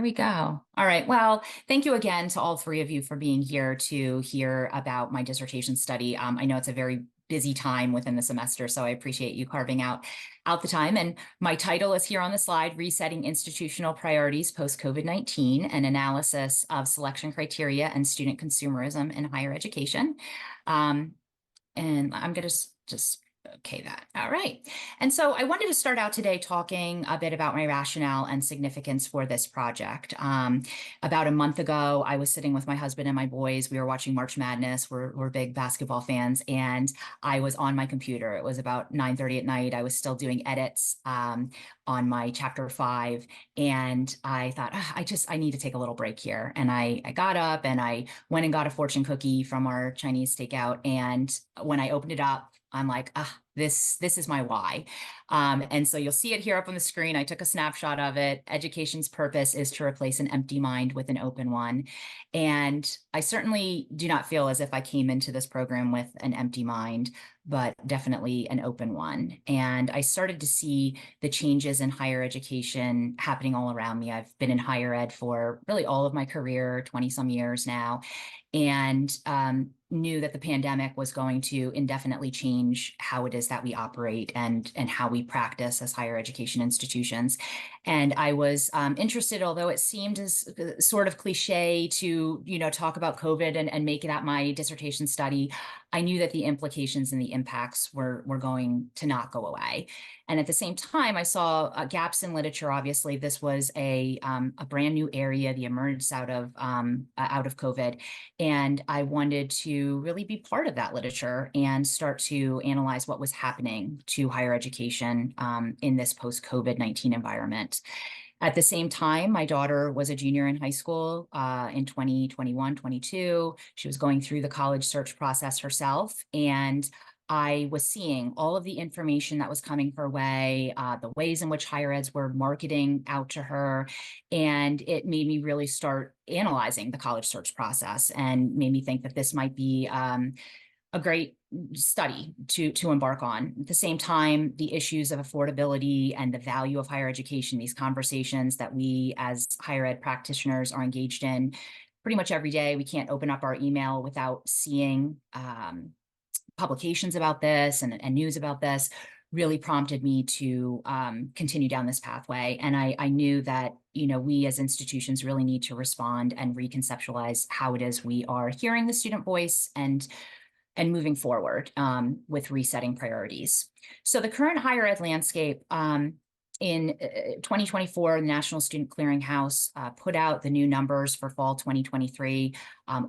There we go. All right. Well, thank you again to all three of you for being here to hear about my dissertation study. I know it's a very busy time within the semester, so I appreciate you carving out the time. And my title is here on the slide, Resetting Institutional Priorities Post-COVID-19, an analysis of selection criteria and student consumerism in higher education. And I'm going to just okay that. All right. And so I wanted to start out today talking a bit about my rationale and significance for this project. About a month ago, I was sitting with my husband and my boys. We were watching March Madness. We're big basketball fans. And I was on my computer. It was about 9:30 at night. I was still doing edits on my chapter 5. And I thought, I need to take a little break here. And I got up and I went and got a fortune cookie from our Chinese takeout. And when I opened it up, I'm like, this is my why. And so you'll see it here up on the screen. I took a snapshot of it. Education's purpose is to replace an empty mind with an open one. And I certainly do not feel as if I came into this program with an empty mind, but definitely an open one. And I started to see the changes in higher education happening all around me. I've been in higher ed for really all of my career, 20 some years now, and knew that the pandemic was going to indefinitely change how it is that we operate and how we practice as higher education institutions. And I was interested, although it seemed as sort of cliche to, talk about COVID and make that my dissertation study. I knew that the implications and the impacts were going to not go away. And at the same time, I saw gaps in literature. Obviously, this was a brand new area, the emergence out of COVID. And I wanted to really be part of that literature and start to analyze what was happening to higher education in this post-COVID-19 environment. At the same time, my daughter was a junior in high school in 2021, 22. She was going through the college search process herself. And I was seeing all of the information that was coming her way, the ways in which higher eds were marketing out to her. And it made me really start analyzing the college search process and made me think that this might be a great study to embark on. At the same time, the issues of affordability and the value of higher education, these conversations that we as higher ed practitioners are engaged in pretty much every day. We can't open up our email without seeing publications about this and news about this, really prompted me to continue down this pathway. And I knew that, we as institutions really need to respond and reconceptualize how it is we are hearing the student voice and moving forward with resetting priorities. So the current higher ed landscape in 2024, the National Student Clearinghouse put out the new numbers for fall 2023.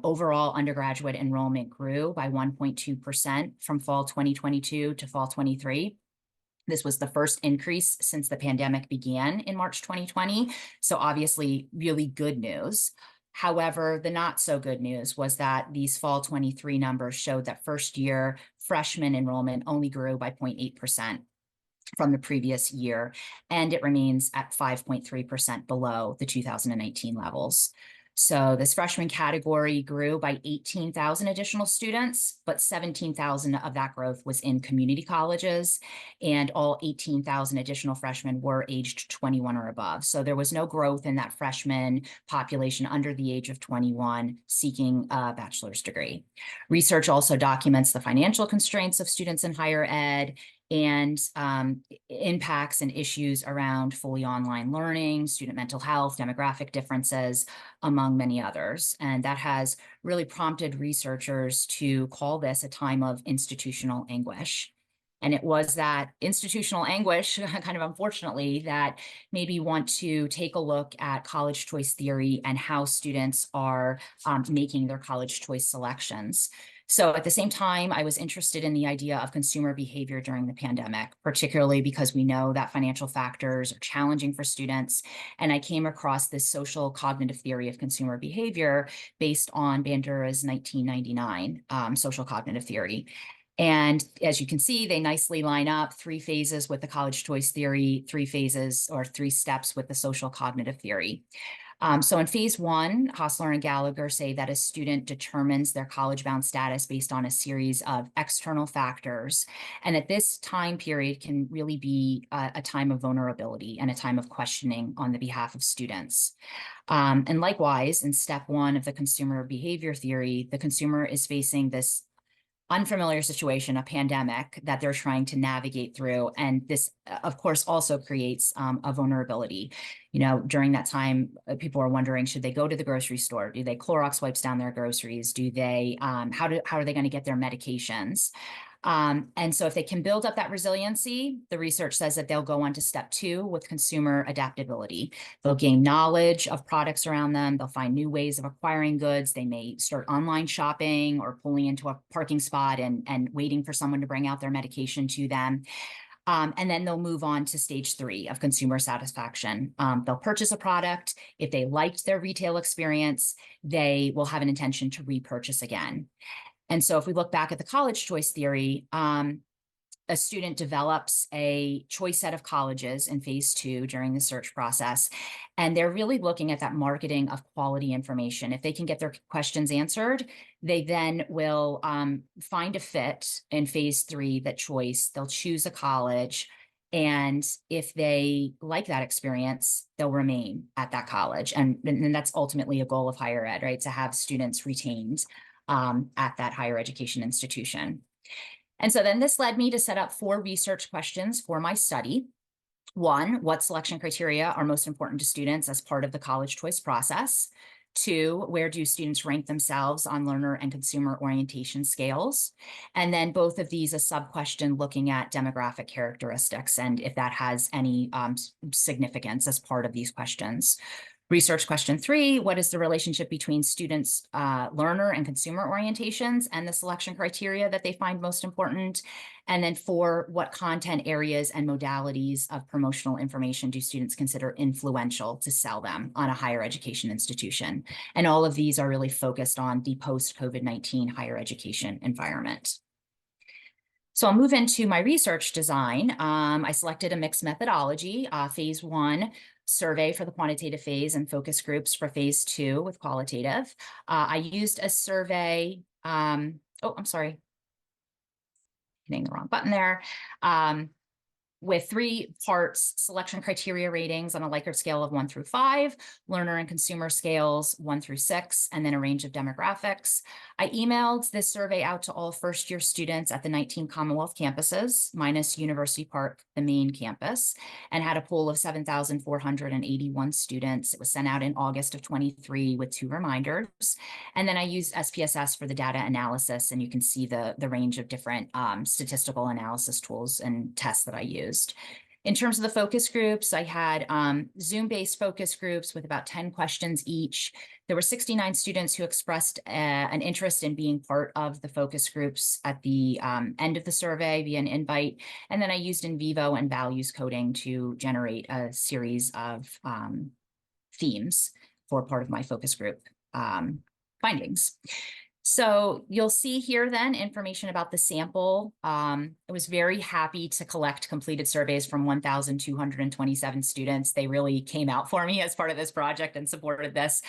Overall undergraduate enrollment grew by 1.2% from fall 2022 to fall 23. This was the first increase since the pandemic began in March 2020. So obviously really good news. However, the not so good news was that these fall 23 numbers showed that first year freshman enrollment only grew by 0.8% from the previous year, and it remains at 5.3% below the 2019 levels. So this freshman category grew by 18,000 additional students, but 17,000 of that growth was in community colleges, and all 18,000 additional freshmen were aged 21 or above. So there was no growth in that freshman population under the age of 21 seeking a bachelor's degree. Research also documents the financial constraints of students in higher ed and impacts and issues around fully online learning, student mental health, demographic differences, among many others. And that has really prompted researchers to call this a time of institutional anguish. And it was that institutional anguish, kind of unfortunately, that made me want to take a look at college choice theory and how students are making their college choice selections. So at the same time, I was interested in the idea of consumer behavior during the pandemic, particularly because we know that financial factors are challenging for students. And I came across this social cognitive theory of consumer behavior based on Bandura's 1999 social cognitive theory. And as you can see, they nicely line up 3 phases with the college choice theory, 3 phases or 3 steps with the social cognitive theory. So in phase one, Hostler and Gallagher say that a student determines their college-bound status based on a series of external factors, and that this time period can really be a time of vulnerability and a time of questioning on the behalf of students. And likewise, in step one of the consumer behavior theory, the consumer is facing this unfamiliar situation, a pandemic that they're trying to navigate through. And this, of course, also creates a vulnerability. During that time, people are wondering, should they go to the grocery store? Do they Clorox wipes down their groceries? Do they, how are they going to get their medications? And so if they can build up that resiliency, the research says that they'll go on to step two with consumer adaptability. They'll gain knowledge of products around them. They'll find new ways of acquiring goods. They may start online shopping or pulling into a parking spot and waiting for someone to bring out their medication to them. And then they'll move on to stage three of consumer satisfaction. They'll purchase a product. If they liked their retail experience, they will have an intention to repurchase again. And so if we look back at the college choice theory, a student develops a choice set of colleges in phase two during the search process. And they're really looking at that marketing of quality information. If they can get their questions answered, they then will find a fit in phase three, that choice. They'll choose a college. And if they like that experience, they'll remain at that college. And that's ultimately a goal of higher ed, right? To have students retained at that higher education institution. And so then this led me to set up 4 research questions for my study. 1, what selection criteria are most important to students as part of the college choice process? 2, where do students rank themselves on learner and consumer orientation scales? And then both of these, a sub-question looking at demographic characteristics and if that has any significance as part of these questions. Research question 3, what is the relationship between students' learner and consumer orientations and the selection criteria that they find most important? And then 4, what content areas and modalities of promotional information do students consider influential to sell them on a higher education institution? And all of these are really focused on the post-COVID-19 higher education environment. So I'll move into my research design. I selected a mixed methodology, phase 1 survey for the quantitative phase and focus groups for phase 2 with qualitative. I used a survey, I'm sorry, hitting the wrong button there. With 3 parts: selection criteria ratings on a Likert scale of 1 through 5, learner and consumer scales 1 through 6, and then a range of demographics. I emailed this survey out to all first-year students at the 19 Commonwealth campuses, minus University Park, the main campus, and had a pool of 7,481 students. It was sent out in August of 23 with 2 reminders. And then I used SPSS for the data analysis, and you can see the range of different statistical analysis tools and tests that I used. In terms of the focus groups, I had Zoom-based focus groups with about 10 questions each. There were 69 students who expressed an interest in being part of the focus groups at the end of the survey via an invite. And then I used in vivo and values coding to generate a series of themes for part of my focus group findings. So you'll see here then information about the sample. I was very happy to collect completed surveys from 1,227 students. They really came out for me as part of this project and supported this.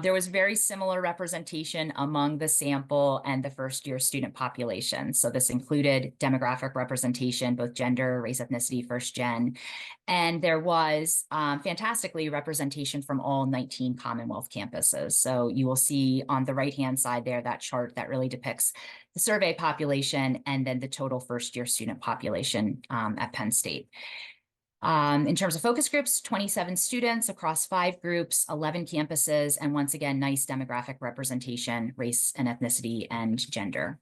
There was very similar representation among the sample and the first-year student population. So this included demographic representation, both gender, race, ethnicity, first gen. And there was fantastically representation from all 19 Commonwealth campuses. So you will see on the right-hand side there, that chart that really depicts the survey population and then the total first-year student population at Penn State. In terms of focus groups, 27 students across 5 groups, 11 campuses, and once again, nice demographic representation, race and ethnicity, and gender.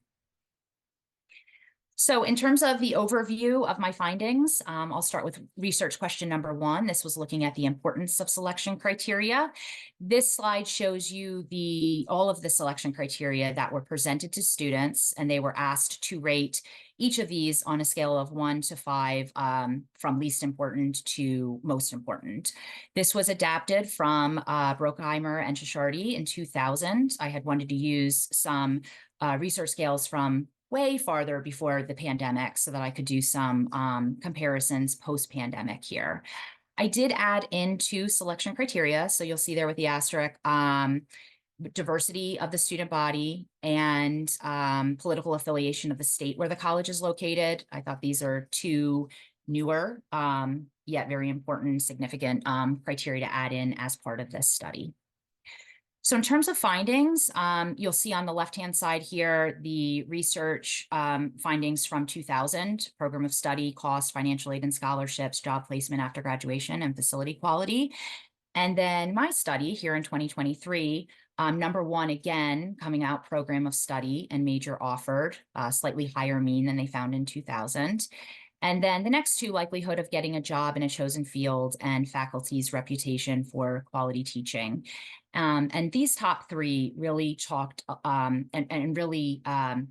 So in terms of the overview of my findings, I'll start with research question number 1. This was looking at the importance of selection criteria. This slide shows you all of the selection criteria that were presented to students, and they were asked to rate each of these on a scale of 1 to 5, from least important to most important. This was adapted from Brockheimer and Chichardi in 2000. I had wanted to use some research scales from way farther before the pandemic so that I could do some comparisons post-pandemic here. I did add in 2 selection criteria. So you'll see there with the asterisk, diversity of the student body and political affiliation of the state where the college is located. I thought these are 2 newer, yet very important, significant criteria to add in as part of this study. So in terms of findings, you'll see on the left-hand side here, the research findings from 2000, program of study, cost, financial aid and scholarships, job placement after graduation, and facility quality. And then my study here in 2023, number 1, again, coming out program of study and major offered, slightly higher mean than they found in 2000. And then the next 2, likelihood of getting a job in a chosen field and faculty's reputation for quality teaching. And these top 3 really talked and really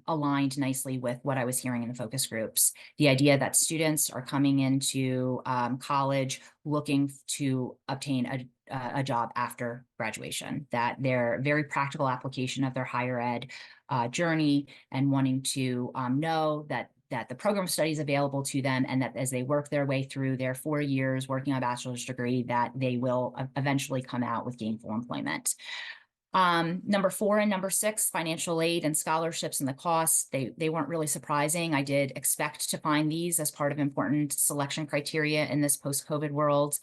aligned nicely with what I was hearing in the focus groups. The idea that students are coming into college looking to obtain a job after graduation, that they're very practical application of their higher ed journey and wanting to know that the program study is available to them, and that as they work their way through their 4 years working on a bachelor's degree, that they will eventually come out with gainful employment. Number 4 and number 6, financial aid and scholarships and the costs, they weren't really surprising. I did expect to find these as part of important selection criteria in this post-COVID world.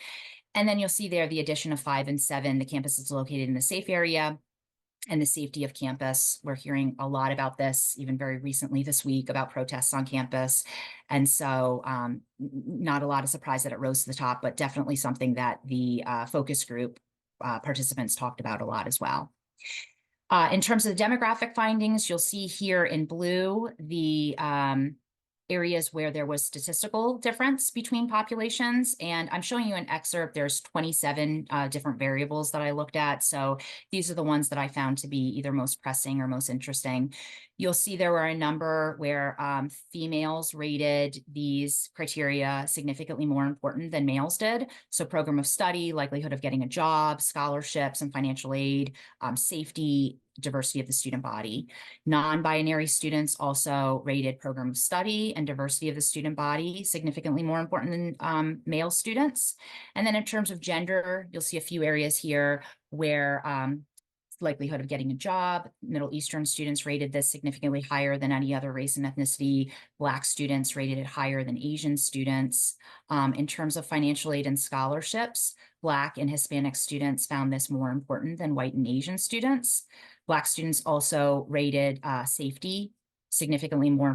And then you'll see there the addition of 5 and 7, the campus is located in a safe area, and the safety of campus. We're hearing a lot about this, even very recently this week, about protests on campus. And so not a lot of surprise that it rose to the top, but definitely something that the focus group participants talked about a lot as well. In terms of the demographic findings, you'll see here in blue the areas where there was statistical difference between populations. And I'm showing you an excerpt. There's 27 different variables that I looked at. So these are the ones that I found to be either most pressing or most interesting. You'll see there were a number where females rated these criteria significantly more important than males did. So program of study, likelihood of getting a job, scholarships and financial aid, safety, diversity of the student body. Non-binary students also rated program of study and diversity of the student body significantly more important than male students. And then in terms of gender, you'll see a few areas here where likelihood of getting a job. Middle Eastern students rated this significantly higher than any other race and ethnicity. Black students rated it higher than Asian students. In terms of financial aid and scholarships, Black and Hispanic students found this more important than white and Asian students. Black students also rated safety significantly more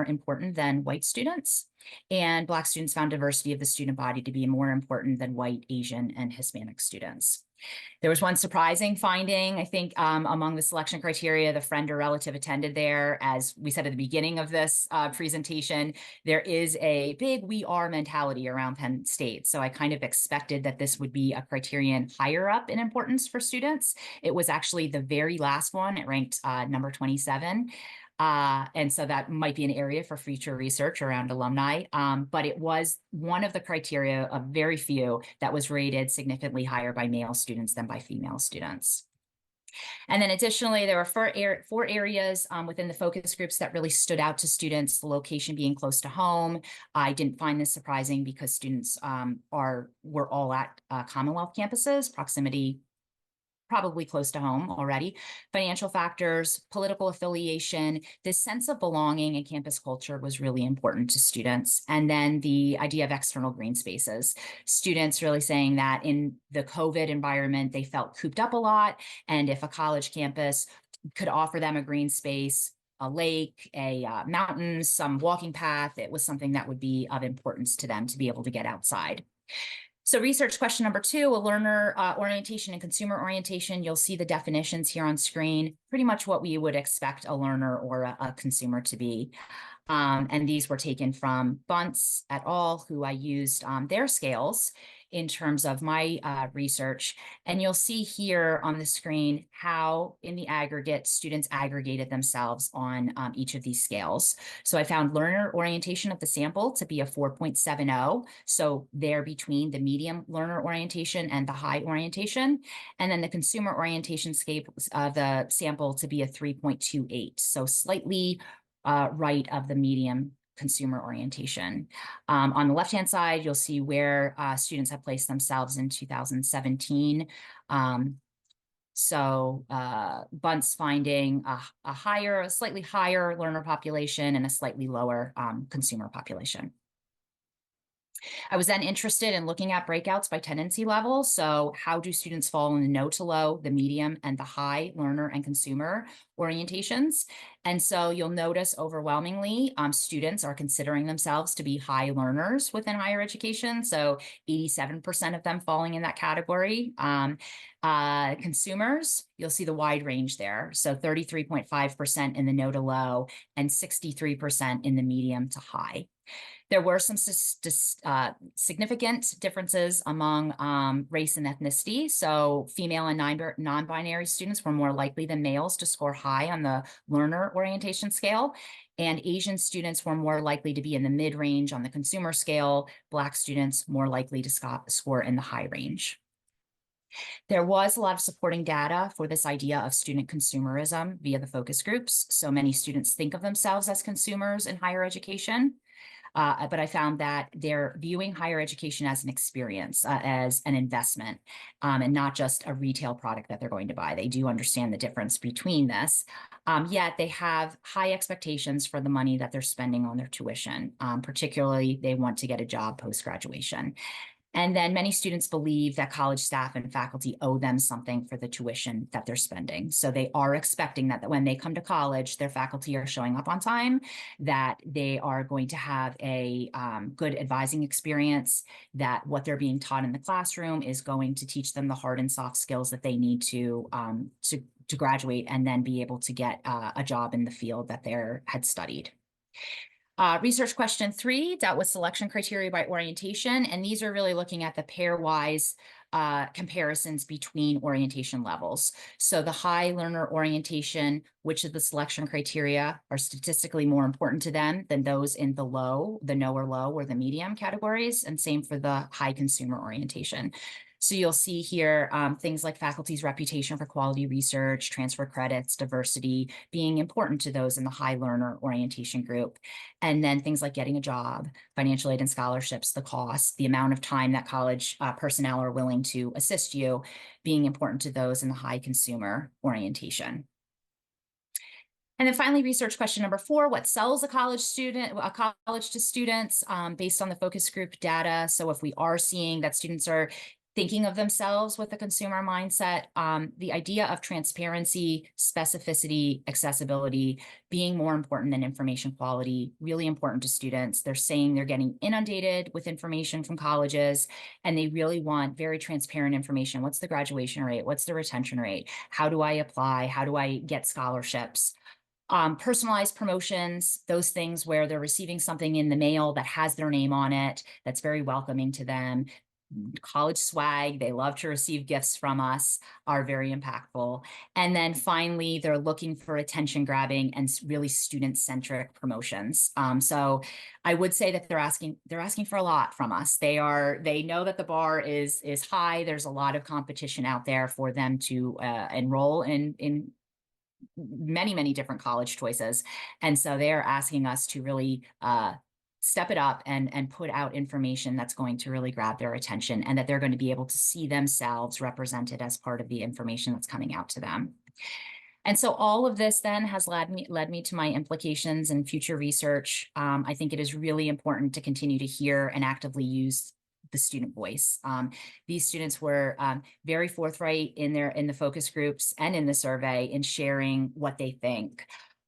important than white students. And Black students found diversity of the student body to be more important than white, Asian, and Hispanic students. There was one surprising finding, I think, among the selection criteria, the friend or relative attended there. As we said at the beginning of this presentation, there is a big we are mentality around Penn State. So I kind of expected that this would be a criterion higher up in importance for students. It was actually the very last one. It ranked number 27. And so that might be an area for future research around alumni. But it was one of the criteria of very few that was rated significantly higher by male students than by female students. And then additionally, there were 4 areas within the focus groups that really stood out to students, the location being close to home. I didn't find this surprising because students were all at Commonwealth campuses, proximity probably close to home already. Financial factors, political affiliation, this sense of belonging and campus culture was really important to students. And then the idea of external green spaces. Students really saying that in the COVID environment, they felt cooped up a lot. And if a college campus could offer them a green space, a lake, a mountain, some walking path, it was something that would be of importance to them to be able to get outside. So research question number 2, a learner orientation and consumer orientation. You'll see the definitions here on screen, pretty much what we would expect a learner or a consumer to be. And these were taken from Bunce et al., who I used their scales in terms of my research. And you'll see here on the screen how, in the aggregate, students aggregated themselves on each of these scales. So I found learner orientation of the sample to be a 4.70. So they're between the medium learner orientation and the high orientation. And then the consumer orientation scale of the sample to be a 3.28. So slightly right of the medium consumer orientation. On the left-hand side, you'll see where students have placed themselves in 2017. Bunce finding a slightly higher learner population and a slightly lower consumer population. I was then interested in looking at breakouts by tendency level. So how do students fall in the no to low, the medium, and the high learner and consumer orientations? And so you'll notice overwhelmingly, students are considering themselves to be high learners within higher education. So 87% of them falling in that category. Consumers, you'll see the wide range there. So 33.5% in the no to low and 63% in the medium to high. There were some significant differences among race and ethnicity. So female and non-binary students were more likely than males to score high on the learner orientation scale. And Asian students were more likely to be in the mid-range on the consumer scale. Black students more likely to score in the high range. There was a lot of supporting data for this idea of student consumerism via the focus groups. So many students think of themselves as consumers in higher education. But I found that they're viewing higher education as an experience, as an investment, and not just a retail product that they're going to buy. They do understand the difference between this, yet they have high expectations for the money that they're spending on their tuition. Particularly, they want to get a job post-graduation. And then many students believe that college staff and faculty owe them something for the tuition that they're spending. So they are expecting that when they come to college, their faculty are showing up on time, that they are going to have a good advising experience, that what they're being taught in the classroom is going to teach them the hard and soft skills that they need to graduate and then be able to get a job in the field that they had studied. Research question 3 dealt with selection criteria by orientation, and these are really looking at the pairwise comparisons between orientation levels. So the high learner orientation, which of the selection criteria are statistically more important to them than those in the low, the no or low, or the medium categories, and same for the high consumer orientation. So you'll see here things like faculty's reputation for quality research, transfer credits, diversity being important to those in the high learner orientation group. And then things like getting a job, financial aid and scholarships, the cost, the amount of time that college personnel are willing to assist you being important to those in the high consumer orientation. And then finally, research question number 4, what sells a college to students based on the focus group data? So if we are seeing that students are thinking of themselves with a consumer mindset, the idea of transparency, specificity, accessibility being more important than information quality, really important to students. They're saying they're getting inundated with information from colleges, and they really want very transparent information. What's the graduation rate? What's the retention rate? How do I apply? How do I get scholarships? Personalized promotions, those things where they're receiving something in the mail that has their name on it, that's very welcoming to them. College swag, they love to receive gifts from us, are very impactful. And then finally, they're looking for attention grabbing and really student-centric promotions. So I would say that they're asking for a lot from us. They know that the bar is high. There's a lot of competition out there for them to enroll in many different college choices. And so they're asking us to really step it up and put out information that's going to really grab their attention, and that they're going to be able to see themselves represented as part of the information that's coming out to them. And so all of this then has led me to my implications in future research. I think it is really important to continue to hear and actively use the student voice. These students were very forthright in the focus groups and in the survey in sharing what they think.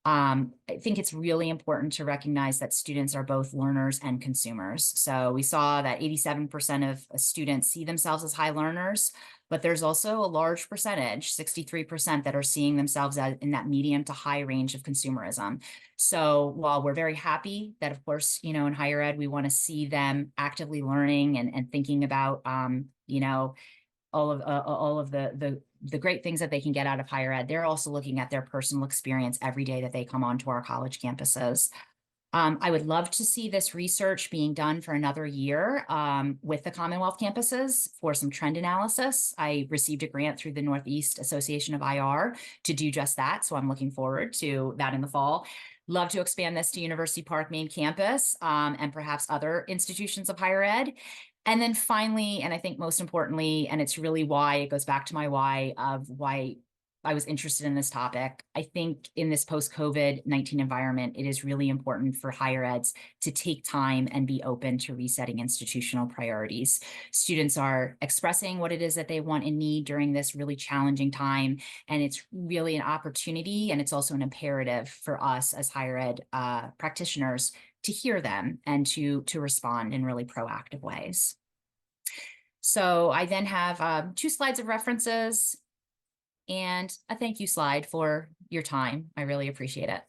I think it's really important to recognize that students are both learners and consumers. So we saw that 87% of students see themselves as high learners, but there's also a large percentage, 63%, that are seeing themselves in that medium to high range of consumerism. So while we're very happy that, of course, in higher ed, we want to see them actively learning and thinking about, all of the great things that they can get out of higher ed, they're also looking at their personal experience every day that they come onto our college campuses. I would love to see this research being done for another year with the Commonwealth campuses for some trend analysis. I received a grant through the Northeast Association of IR to do just that. So I'm looking forward to that in the fall. Love to expand this to University Park main campus and perhaps other institutions of higher ed. And then finally, and I think most importantly, and it's really why it goes back to my why of why I was interested in this topic. I think in this post-COVID-19 environment, it is really important for higher eds to take time and be open to resetting institutional priorities. Students are expressing what it is that they want and need during this really challenging time. And it's really an opportunity, and it's also an imperative for us as higher ed practitioners to hear them and to respond in really proactive ways. So I then have 2 slides of references and a thank you slide for your time. I really appreciate it.